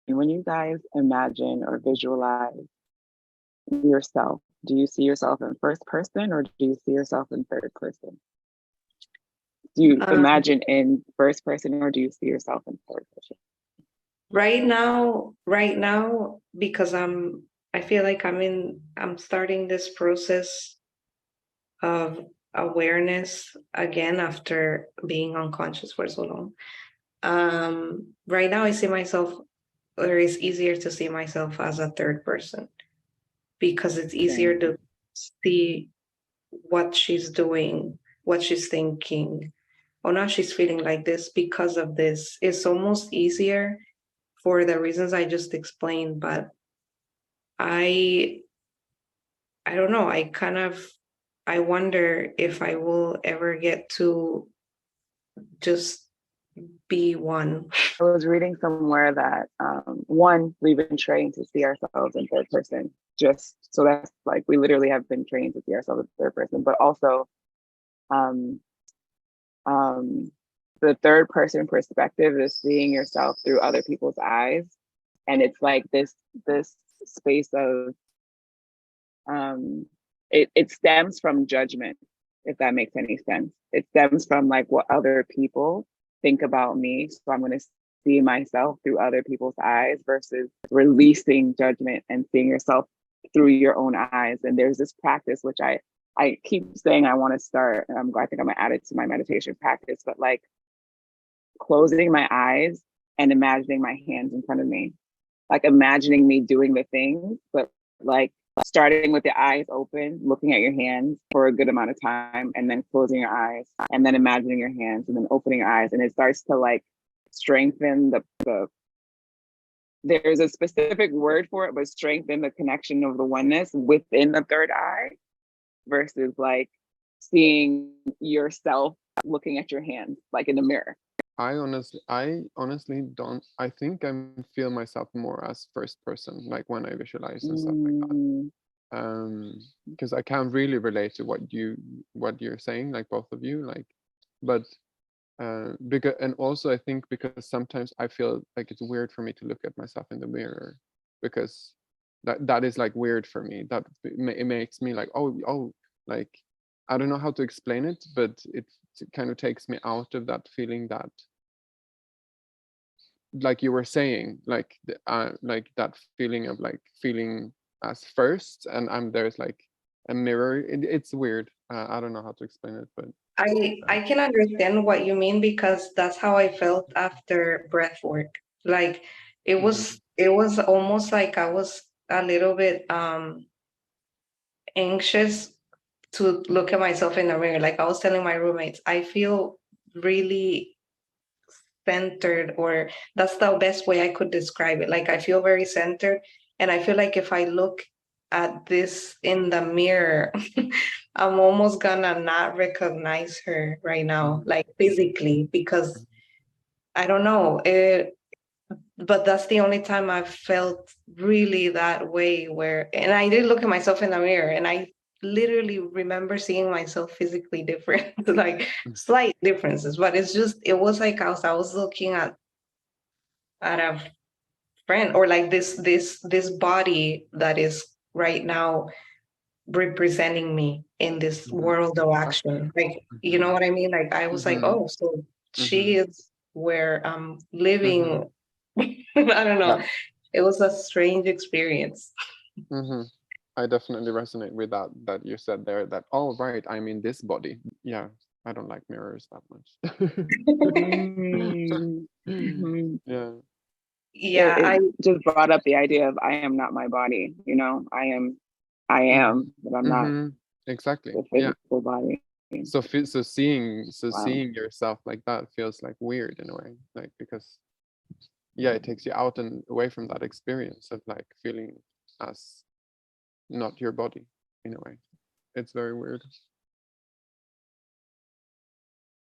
when you guys imagine or visualize yourself, do you see yourself in first person or do you see yourself in third person? Do you imagine in first person or do you see yourself in third person? Right now, because I feel like I'm starting this process of awareness again after being unconscious for so long. Right now I see myself, or it's easier to see myself as a third person because it's easier to see what she's doing, what she's thinking. Oh, now she's feeling like this because of this. It's almost easier for the reasons I just explained, but I don't know. I wonder if I will ever get to just be one. I was reading somewhere that one, we've been trained to see ourselves in third person. Just so that's like we literally have been trained to see ourselves in third person, but also um, the third person perspective is seeing yourself through other people's eyes, and it's like this space of it stems from judgment, if that makes any sense. It stems from like what other people think about me, so I'm going to see myself through other people's eyes versus releasing judgment and seeing yourself through your own eyes. And there's this practice which I keep saying I want to start. I think I'm gonna add it to my meditation practice, but like closing my eyes and imagining my hands in front of me, like imagining me doing the things, but like starting with your eyes open, looking at your hands for a good amount of time, and then closing your eyes, and then imagining your hands, and then opening your eyes, and it starts to like strengthen the there's a specific word for it, but strengthen the connection of the oneness within the third eye versus like seeing yourself looking at your hands like in the mirror. I honestly don't. I think I feel myself more as first person, like when I visualize and stuff like that. Because I can't really relate to what you're saying, like both of you, like, but because, and also I think because sometimes I feel like it's weird for me to look at myself in the mirror, because that is like weird for me. That it makes me like, oh, like I don't know how to explain it, but it kind of takes me out of that feeling that, like you were saying, like like that feeling of like feeling as first, and there's like a mirror. It's weird. I don't know how to explain it, but I can understand what you mean because that's how I felt after breath work. Like it was almost like I was a little bit anxious to look at myself in the mirror. Like I was telling my roommates, I feel really centered, or that's the best way I could describe it. Like I feel very centered, and I feel like if I look at this in the mirror, I'm almost gonna not recognize her right now, like physically, because I don't know it. But that's the only time I've felt really that way. And I did look at myself in the mirror, and I literally remember seeing myself physically different, like slight differences. But it was like I was looking at a friend, or like this body that is right now representing me in this world of action. Like, you know what I mean? Like I was like, oh, so she is where I'm living. I don't know. yeah. It was a strange experience. I definitely resonate with that you said there, that, oh right, I'm in this body. Yeah, I don't like mirrors that much. Yeah. Yeah, It just brought up the idea of I am not my body, you know, I am, but I'm not exactly. the Yeah. physical body. So seeing Wow. yourself like that feels like weird in a way, like, because yeah, it takes you out and away from that experience of like feeling as not your body in a way. It's very weird.